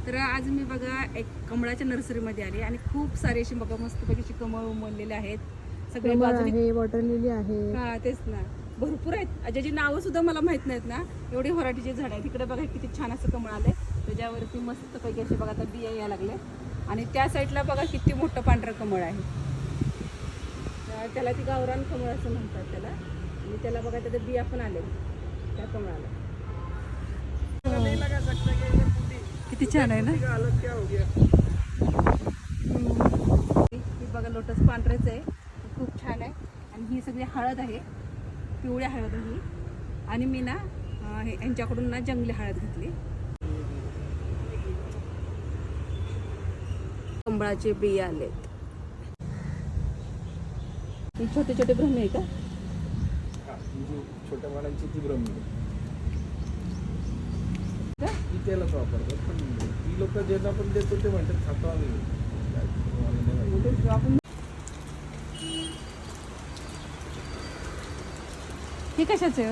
तर आज मी बघा एक कमळाच्या नर्सरीमध्ये आले आणि खूप सारे अशी बघा मस्तपैकी अशी कमळ उमललेले आहेत. सगळे बाजूने आहे, वॉटर लिली आहे. हा तेच ना, भरपूर आहेत ज्याची नावं सुद्धा मला माहित नाहीत ना, एवढी व्हरायटीचे झाड आहेत. तिकडे बघा किती छान असं कमळ आलंय, त्याच्यावरती मस्तपैकी असे बघा आता बिया यायला लागले. आणि त्या साईडला बघा किती मोठं पांढरं कमळ आहे. त्याला ती गावरान कमळ असं म्हणतात त्याला. आणि त्याला बघा त्याच्या बिया पण आले त्या कमळाला. किती छान आहे ना. ही बघा लोटस पांढरेच आहे, खूप छान आहे. आणि ही सगळी हळद आहे, पिवळ्या हळद ही. आणि मी ना यांच्याकडून ना जंगली हळद घेतली. कमळाचे बिया आलेत. ही छोटे छोटे ब्रह्मे आहे का? छोट्या वाणांची ती ब्रह्मी त्यालाच वापरतात. पण ती लोक ज्यांना पण देतो ते म्हणतात खातो आम्ही. हे कशाचं आहे?